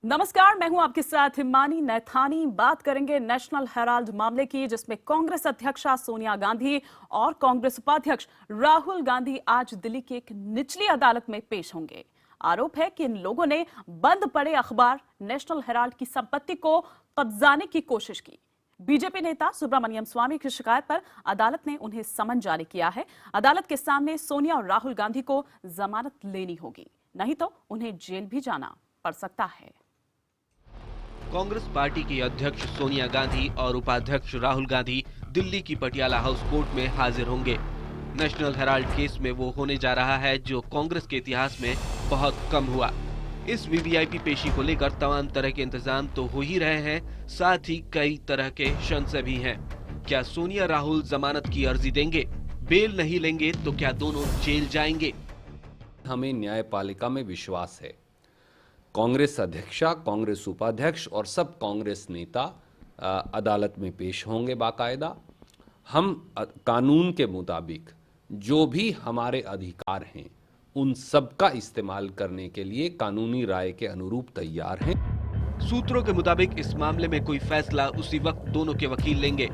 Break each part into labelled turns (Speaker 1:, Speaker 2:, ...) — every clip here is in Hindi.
Speaker 1: नमस्कार, मैं हूं आपके साथ हिमानी नैथानी। बात करेंगे नेशनल हेराल्ड मामले की, जिसमें कांग्रेस अध्यक्षा सोनिया गांधी और कांग्रेस उपाध्यक्ष राहुल गांधी आज दिल्ली की एक निचली अदालत में पेश होंगे। आरोप है कि इन लोगों ने बंद पड़े अखबार नेशनल हेराल्ड की संपत्ति को कब्जाने की कोशिश की। बीजेपी नेता सुब्रमण्यम स्वामी की शिकायत पर अदालत ने उन्हें समन जारी किया है। अदालत के सामने सोनिया और राहुल गांधी को जमानत लेनी होगी, नहीं तो उन्हें जेल भी जाना पड़ सकता है।
Speaker 2: कांग्रेस पार्टी की अध्यक्ष सोनिया गांधी और उपाध्यक्ष राहुल गांधी दिल्ली की पटियाला हाउस कोर्ट में हाजिर होंगे। नेशनल हेराल्ड केस में वो होने जा रहा है जो कांग्रेस के इतिहास में बहुत कम हुआ। इस वीवीआईपी पेशी को लेकर तमाम तरह के इंतजाम तो हो ही रहे हैं, साथ ही कई तरह के संशय भी हैं। क्या सोनिया राहुल जमानत की अर्जी देंगे? बेल नहीं लेंगे तो क्या दोनों जेल जाएंगे?
Speaker 3: हमें न्यायपालिका में विश्वास है। कांग्रेस अध्यक्षा, कांग्रेस उपाध्यक्ष और सब कांग्रेस नेता अदालत में पेश होंगे बाकायदा। हम कानून के मुताबिक जो भी हमारे अधिकार हैं उन सब का इस्तेमाल करने के लिए कानूनी राय के अनुरूप तैयार हैं।
Speaker 2: सूत्रों के मुताबिक इस मामले में कोई फैसला उसी वक्त दोनों के वकील लेंगे।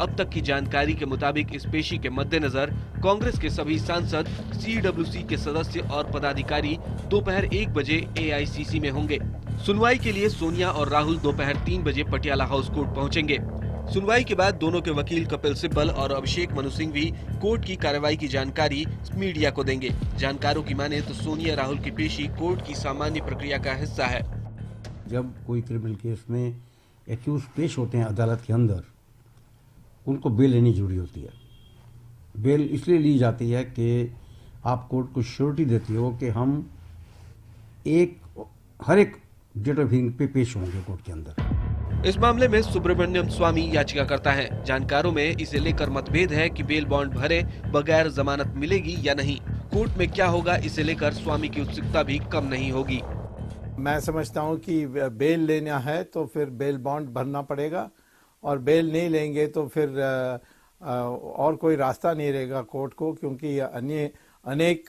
Speaker 2: अब तक की जानकारी के मुताबिक इस पेशी के मद्देनजर कांग्रेस के सभी सांसद, सीडब्ल्यूसी के सदस्य और पदाधिकारी दोपहर 1 बजे एआईसीसी में होंगे। सुनवाई के लिए सोनिया और राहुल दोपहर 3 बजे पटियाला हाउस कोर्ट पहुंचेंगे। सुनवाई के बाद दोनों के वकील कपिल सिब्बल और अभिषेक मनु सिंह भी कोर्ट की कार्रवाई की जानकारी मीडिया को देंगे। जानकारों की माने तो सोनिया राहुल की पेशी कोर्ट की सामान्य प्रक्रिया का हिस्सा है।
Speaker 4: जब कोई क्रिमिनल केस में एक्यूज पेश होते हैं अदालत के अंदर, उनको बेल लेनी जरूरी होती है। बेल इसलिए ली जाती है कि आप कोर्ट को श्योरिटी देती हो कि हम हर एक डेट ऑफ हियरिंग पे पेश होंगे कोर्ट के अंदर।
Speaker 2: इस मामले में सुब्रमण्यम स्वामी याचिका करता है। जानकारों में इसे लेकर मतभेद है कि बेल बॉन्ड भरे बगैर जमानत मिलेगी या नहीं। कोर्ट में क्या होगा, इसे लेकर स्वामी की उत्सुकता भी कम नहीं होगी।
Speaker 5: मैं समझता हूं कि बेल लेना है तो फिर बेल बॉन्ड भरना पड़ेगा, और बेल नहीं लेंगे तो फिर और कोई रास्ता नहीं रहेगा कोर्ट को, क्योंकि अनेक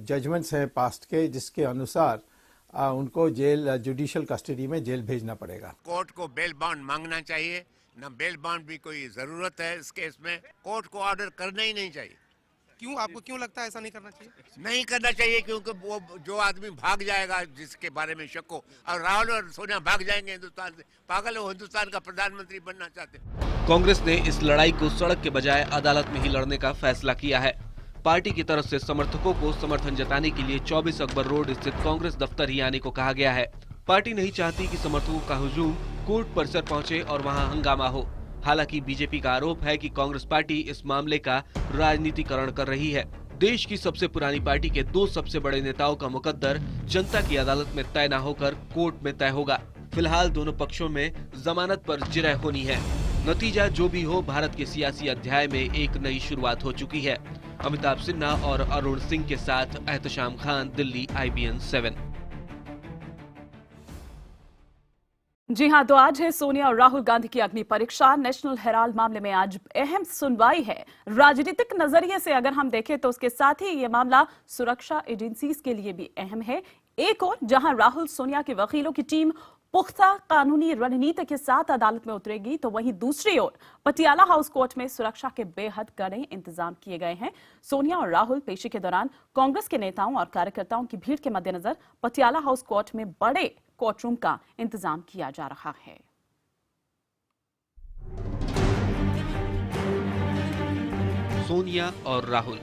Speaker 5: जजमेंट्स हैं पास्ट के जिसके अनुसार उनको जेल, जुडिशियल कस्टडी में जेल भेजना पड़ेगा।
Speaker 6: कोर्ट को बेल बॉन्ड मांगना चाहिए, न बेल बॉन्ड भी कोई जरूरत है इस केस में। कोर्ट को ऑर्डर करना ही नहीं चाहिए।
Speaker 7: क्यों, आपको क्यों लगता है ऐसा नहीं करना चाहिए?
Speaker 6: नहीं करना चाहिए क्योंकि वो जो आदमी भाग जाएगा जिसके बारे में शक हो, और राहुल और सोनिया भाग जाएंगे हिंदुस्तान से, पागल हो, हिंदुस्तान का प्रधानमंत्री बनना चाहते।
Speaker 2: कांग्रेस ने इस लड़ाई को सड़क के बजाय अदालत में ही लड़ने का फैसला किया है। पार्टी की तरफ से समर्थकों को समर्थन जताने के लिए 24 अकबर रोड स्थित कांग्रेस दफ्तर ही आने को कहा गया है। पार्टी नहीं चाहती कि समर्थकों का हुजूम कोर्ट परिसर पहुंचे और वहां हंगामा हो। हालांकि बीजेपी का आरोप है कि कांग्रेस पार्टी इस मामले का राजनीतिकरण कर रही है। देश की सबसे पुरानी पार्टी के 2 सबसे बड़े नेताओं का मुकद्दर जनता की अदालत में तय न होकर कोर्ट में तय होगा। फिलहाल दोनों पक्षों में जमानत पर जिरह होनी है। नतीजा जो भी हो, भारत के सियासी अध्याय में एक नई शुरुआत हो चुकी है। अमिताभ सिन्हा और अरुण सिंह के साथ एहतशाम खान, दिल्ली, IBN 7।
Speaker 1: जी हां, तो आज है सोनिया और राहुल गांधी की अग्नि परीक्षा। नेशनल हेराल्ड मामले में आज अहम सुनवाई है। राजनीतिक नजरिए से अगर हम देखें तो उसके साथ ही ये मामला सुरक्षा एजेंसीज के लिए भी अहम है। एक और जहां राहुल सोनिया के वकीलों की टीम पुख्ता कानूनी रणनीति के साथ अदालत में उतरेगी, तो वहीं दूसरी ओर पटियाला हाउस कोर्ट में सुरक्षा के बेहद कड़े इंतजाम किए गए हैं। सोनिया और राहुल पेशी के दौरान कांग्रेस के नेताओं और कार्यकर्ताओं की भीड़ के मद्देनजर पटियाला हाउस कोर्ट में बड़े कोर्टरूम का इंतजाम किया जा रहा है।
Speaker 2: सोनिया और राहुल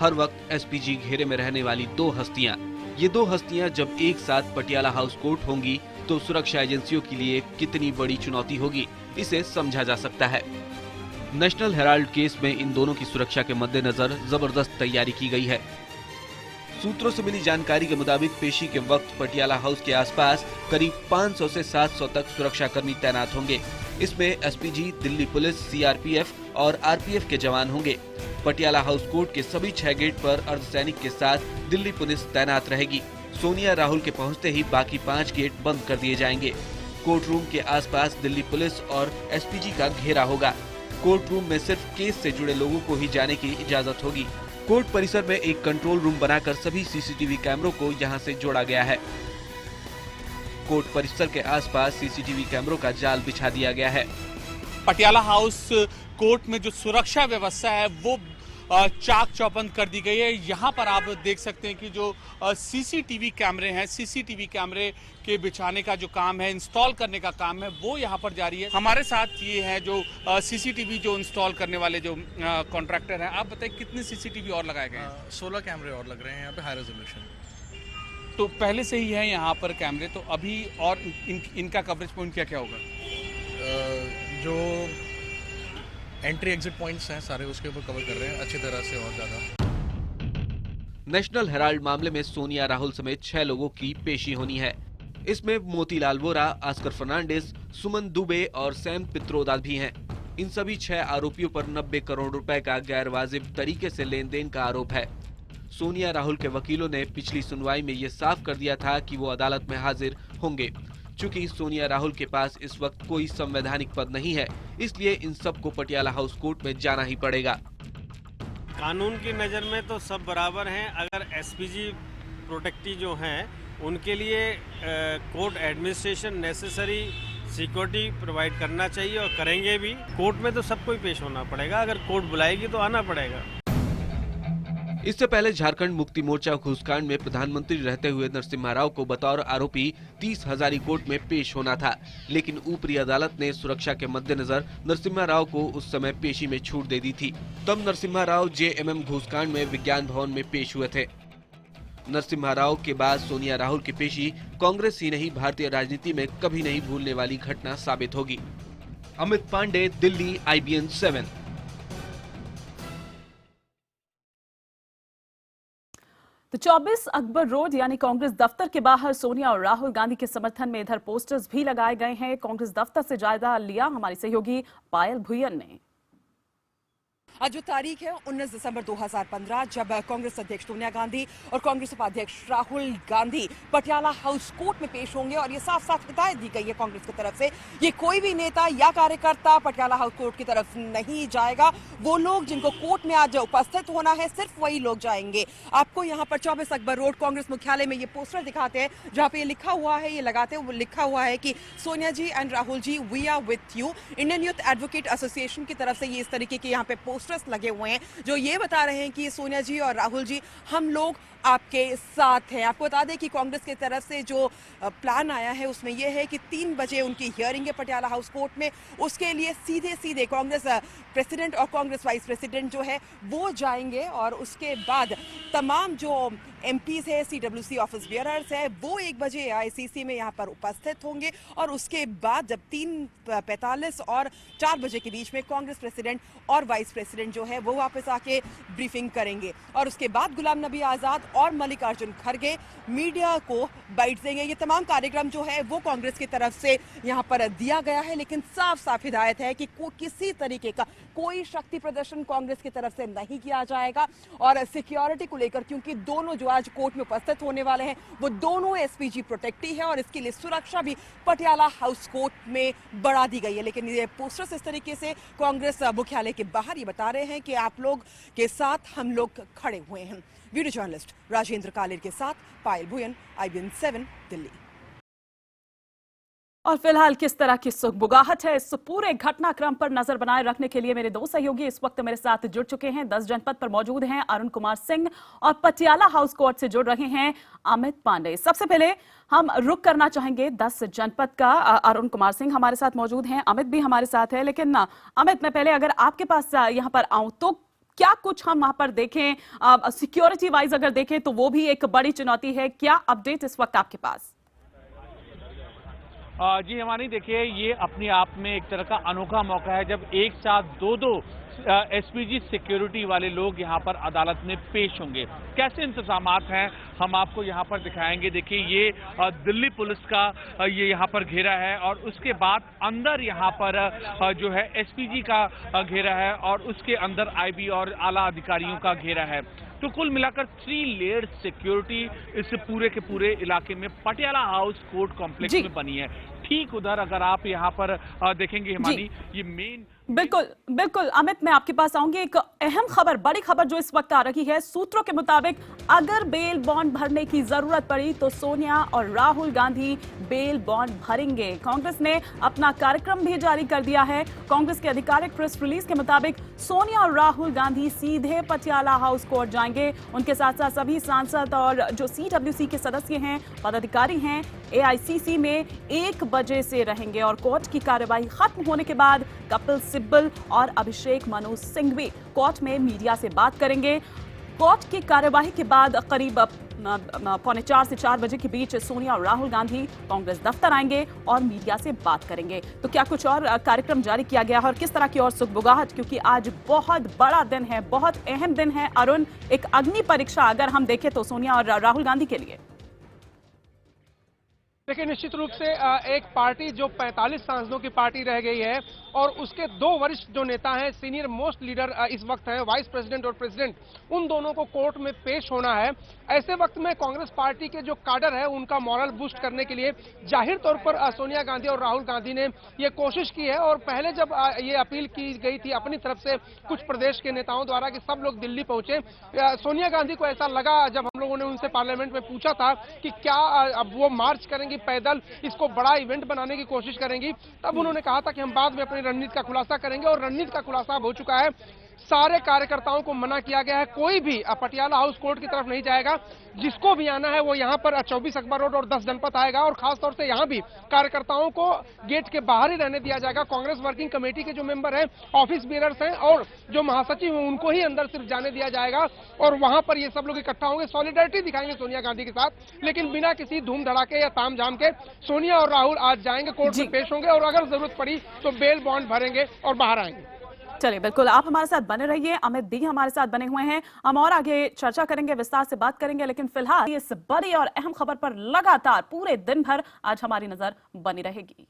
Speaker 2: हर वक्त एसपीजी घेरे में रहने वाली 2 हस्तियां। ये 2 हस्तियां जब एक साथ पटियाला हाउस कोर्ट होंगी तो सुरक्षा एजेंसियों के लिए कितनी बड़ी चुनौती होगी, इसे समझा जा सकता है। नेशनल हेराल्ड केस में इन दोनों की सुरक्षा के मद्देनजर जबरदस्त तैयारी की गई है। सूत्रों से मिली जानकारी के मुताबिक पेशी के वक्त पटियाला हाउस के आसपास करीब 500 से 700 तक सुरक्षाकर्मी तैनात होंगे। इसमें एसपीजी, दिल्ली पुलिस, सीआरपीएफ और आरपीएफ के जवान होंगे। पटियाला हाउस कोर्ट के सभी 6 गेट पर अर्धसैनिक के साथ दिल्ली पुलिस तैनात रहेगी। सोनिया राहुल के पहुंचते ही बाकी 5 गेट बंद कर दिए जाएंगे। कोर्ट रूम के आसपास दिल्ली पुलिस और एसपीजी का घेरा होगा। कोर्ट रूम में सिर्फ केस से जुड़े लोगों को ही जाने की इजाजत होगी। कोर्ट परिसर में एक कंट्रोल रूम बनाकर सभी सीसीटीवी कैमरों को यहां से जोड़ा गया है। कोर्ट परिसर के आसपास सीसीटीवी कैमरों का जाल बिछा दिया गया है।
Speaker 8: पटियाला हाउस कोर्ट में जो सुरक्षा व्यवस्था है वो चाक चौबंद कर दी गई है। यहाँ पर आप देख सकते हैं कि जो सीसीटीवी कैमरे हैं, सीसीटीवी कैमरे के बिछाने का जो काम है, इंस्टॉल करने का काम है, वो यहाँ पर जारी है। हमारे साथ ये है जो सीसीटीवी जो इंस्टॉल करने वाले जो कॉन्ट्रैक्टर हैं। आप बताइए कितने सीसीटीवी और लगाए गए हैं?
Speaker 9: 16 कैमरे और लग रहे हैं यहाँ पे, हाई रेजोल्यूशन।
Speaker 8: तो पहले से ही है यहाँ पर कैमरे, तो अभी और इनका कवरेज पॉइंट क्या क्या होगा?
Speaker 9: जो एंट्री एग्जिट पॉइंट्स हैं सारे उसके ऊपर कवर कर रहे हैं अच्छी तरह से और ज़्यादा।
Speaker 2: नेशनल हेराल्ड मामले में सोनिया राहुल समेत 6 लोगों की पेशी होनी है। इसमें मोतीलाल वोरा, ऑस्कर फर्नांडिस, सुमन दुबे और सैम पित्रोदा भी हैं। इन सभी 6 आरोपियों पर 90 करोड़ रुपए का गैर वाजिब तरीके से लेन देन का आरोप है। सोनिया राहुल के वकीलों ने पिछली सुनवाई में ये साफ कर दिया था कि वो अदालत में हाजिर होंगे। चूंकि सोनिया राहुल के पास इस वक्त कोई संवैधानिक पद नहीं है, इसलिए इन सबको पटियाला हाउस कोर्ट में जाना ही पड़ेगा।
Speaker 10: कानून की नज़र में तो सब बराबर हैं। अगर एसपीजी प्रोटेक्टी जो हैं उनके लिए court administration necessary security provide करना चाहिए और करेंगे भी। कोर्ट में तो सबको ही पेश होना पड़ेगा, अगर कोर्ट बुलाएगी तो आना पड़ेगा।
Speaker 2: इससे पहले झारखंड मुक्ति मोर्चा घूसकांड में प्रधानमंत्री रहते हुए नरसिम्हा राव को बतौर आरोपी 30 हजारी कोर्ट में पेश होना था, लेकिन ऊपरी अदालत ने सुरक्षा के मद्देनजर नरसिम्हा राव को उस समय पेशी में छूट दे दी थी। तब नरसिम्हा राव जेएमएम घूसकांड में विज्ञान भवन में पेश हुए थे। नरसिम्हा राव के बाद सोनिया राहुल की पेशी कांग्रेस ही नहीं, भारतीय राजनीति में कभी नहीं भूलने वाली घटना साबित होगी। अमित पांडे, दिल्ली, IBN 7।
Speaker 1: तो 24 अकबर रोड यानी कांग्रेस दफ्तर के बाहर सोनिया और राहुल गांधी के समर्थन में इधर पोस्टर्स भी लगाए गए हैं। कांग्रेस दफ्तर से जायजा लिया हमारी सहयोगी पायल भुयन ने।
Speaker 11: आज जो तारीख है 19 दिसंबर 2015, जब कांग्रेस अध्यक्ष सोनिया गांधी और कांग्रेस उपाध्यक्ष राहुल गांधी पटियाला हाउस कोर्ट में पेश होंगे और ये साफ साफ हिदायत दी गई है कांग्रेस की तरफ से, ये कोई भी नेता या कार्यकर्ता पटियाला हाउस कोर्ट की तरफ नहीं जाएगा। वो लोग जिनको कोर्ट में आज उपस्थित होना है सिर्फ वही लोग जाएंगे। आपको यहाँ पर 24 अकबर रोड कांग्रेस मुख्यालय में ये पोस्टर दिखाते हैं जहाँ पे ये लिखा हुआ है, ये लगाते हुए लिखा हुआ है कि Sonia ji and Rahul ji, we are with you. Indian youth advocate association की तरफ से ये इस तरीके के यहाँ पे लगे हुए हैं जो ये बता रहे हैं कि सोनिया जी और राहुल जी, हम लोग आपके साथ हैं। आपको बता दें कि कांग्रेस की तरफ से जो प्लान आया है उसमें यह है कि 3 बजे उनकी हियरिंग है पटियाला हाउस कोर्ट में। उसके लिए सीधे कांग्रेस प्रेसिडेंट और कांग्रेस वाइस प्रेसिडेंट जो है वो जाएंगे और उसके बाद तमाम जो एमपीज है, CWC ऑफिस बियरर्स है, वो 1 बजे AICC में यहाँ पर उपस्थित होंगे और उसके बाद जब 3:45 और 4 बजे के बीच में कांग्रेस प्रेसिडेंट और वाइस प्रेसिडेंट जो है वो वापस आके ब्रीफिंग करेंगे और उसके बाद गुलाम नबी आजाद और मल्लिकार्जुन खड़गे मीडिया को बाइट देंगे। ये तमाम कार्यक्रम जो है वो कांग्रेस की तरफ से यहाँ पर दिया गया है, लेकिन साफ साफ हिदायत है कि किसी तरीके का कोई शक्ति प्रदर्शन कांग्रेस की तरफ से नहीं किया जाएगा। और सिक्योरिटी को लेकर, क्योंकि दोनों जो आज कोर्ट में उपस्थित होने वाले हैं वो दोनों SPG प्रोटेक्टी है और इसके लिए सुरक्षा भी पटियाला हाउस कोर्ट में बढ़ा दी गई है। लेकिन ये पोस्टर्स इस तरीके से कांग्रेस मुख्यालय के बाहर ये बता रहे हैं कि आप लोग के साथ हम लोग खड़े हुए हैं। वीडियो जर्नलिस्ट राजेंद्र कालेर के साथ पायल भुयन, IBN 7, दिल्ली।
Speaker 1: और फिलहाल किस तरह की सुगबुगाहट है, इस पूरे घटनाक्रम पर नजर बनाए रखने के लिए मेरे 2 सहयोगी इस वक्त मेरे साथ जुड़ चुके हैं। 10 जनपद पर मौजूद हैं अरुण कुमार सिंह और पटियाला हाउस कोर्ट से जुड़ रहे हैं अमित पांडे। सबसे पहले हम रुक करना चाहेंगे 10 जनपद का। अरुण कुमार सिंह हमारे साथ मौजूद हैं, अमित भी हमारे साथ है। लेकिन अमित, मैं पहले अगर आपके पास यहाँ पर आऊं तो क्या कुछ हम वहां पर देखें, सिक्योरिटी वाइज अगर देखें तो वो भी एक बड़ी चुनौती है। क्या अपडेट इस वक्त आपके पास?
Speaker 8: जी हमारी देखिए, ये अपने आप में एक तरह का अनोखा मौका है जब एक साथ दो SPG सिक्योरिटी वाले लोग यहाँ पर अदालत में पेश होंगे। कैसे इंतजामात हैं हम आपको यहाँ पर दिखाएंगे। देखिए, ये दिल्ली पुलिस का ये यहाँ पर घेरा है और उसके बाद अंदर यहाँ पर जो है SPG का घेरा है और उसके अंदर IB और आला अधिकारियों का घेरा है। तो कुल मिलाकर 3 लेयर सिक्योरिटी इस पूरे के पूरे इलाके में पटियाला हाउस कोर्ट कॉम्प्लेक्स में बनी है। ठीक उधर अगर आप यहाँ पर देखेंगे हिमानी, ये मेन
Speaker 1: बिल्कुल बिल्कुल अमित, मैं आपके पास आऊंगी। एक अहम खबर, बड़ी खबर जो इस वक्त आ रही है, सूत्रों के मुताबिक अगर बेल बॉन्ड भरने की जरूरत पड़ी तो सोनिया और राहुल गांधी बेल बॉन्ड भरेंगे। कांग्रेस ने अपना कार्यक्रम भी जारी कर दिया है। कांग्रेस के आधिकारिक प्रेस रिलीज के मुताबिक सोनिया और राहुल गांधी सीधे पटियाला हाउस कोर्ट जाएंगे। उनके साथ साथ सभी सांसद और जो CWC के सदस्य हैं, पदाधिकारी हैं, AICC में 1 बजे से रहेंगे और कोर्ट की कार्यवाही खत्म होने के बाद कपिल सिब्बल और अभिषेक मनु सिंघवी कोर्ट में मीडिया से बात करेंगे। कोर्ट की कार्यवाही के बाद करीब 3:45 से 4 बजे के बीच सोनिया और राहुल गांधी कांग्रेस दफ्तर आएंगे और मीडिया से बात करेंगे। तो क्या कुछ और कार्यक्रम जारी किया गया है और किस तरह की और सुगबुगाहट, क्योंकि आज बहुत बड़ा दिन है, बहुत अहम दिन है अरुण, एक अग्नि परीक्षा अगर हम देखें तो सोनिया और राहुल गांधी के लिए।
Speaker 7: देखिए, निश्चित रूप से एक पार्टी जो 45 सांसदों की पार्टी रह गई है और उसके 2 वरिष्ठ जो नेता हैं, सीनियर मोस्ट लीडर इस वक्त हैं, वाइस प्रेसिडेंट और प्रेसिडेंट, उन दोनों को कोर्ट में पेश होना है। ऐसे वक्त में कांग्रेस पार्टी के जो काडर है उनका मॉरल बूस्ट करने के लिए जाहिर तौर पर सोनिया गांधी और राहुल गांधी ने ये कोशिश की है। और पहले जब ये अपील की गई थी अपनी तरफ से कुछ प्रदेश के नेताओं द्वारा कि सब लोग दिल्ली पहुंचे, सोनिया गांधी को ऐसा लगा जब हम लोगों ने उनसे पार्लियामेंट में पूछा था कि क्या अब वो मार्च करेंगी पैदल, इसको बड़ा इवेंट बनाने की कोशिश करेंगी, तब उन्होंने कहा था कि हम बाद में अपनी रणनीति का खुलासा करेंगे। और रणनीति का खुलासा अब हो चुका है। सारे कार्यकर्ताओं को मना किया गया है, कोई भी पटियाला हाउस कोर्ट की तरफ नहीं जाएगा। जिसको भी आना है वो यहाँ पर 24 अकबर रोड और 10 जनपथ आएगा और खासतौर से यहाँ भी कार्यकर्ताओं को गेट के बाहर ही रहने दिया जाएगा। कांग्रेस वर्किंग कमेटी के जो मेंबर हैं, ऑफिस बेरर्स हैं और जो महासचिव हैं, उनको ही अंदर सिर्फ जाने दिया जाएगा और वहां पर ये सब लोग इकट्ठा होंगे, सॉलिडारिटी दिखाएंगे सोनिया गांधी के साथ, लेकिन बिना किसी धूम धड़ाके या तामझाम के सोनिया और राहुल आज जाएंगे, कोर्ट में पेश होंगे और अगर जरूरत पड़ी तो बेल बॉन्ड भरेंगे और बाहर आएंगे।
Speaker 1: चलिए, बिल्कुल आप हमारे साथ बने रहिए। अमित दी हमारे साथ बने हुए हैं, हम और आगे चर्चा करेंगे, विस्तार से बात करेंगे, लेकिन फिलहाल इस बड़ी और अहम खबर पर लगातार पूरे दिन भर आज हमारी नजर बनी रहेगी।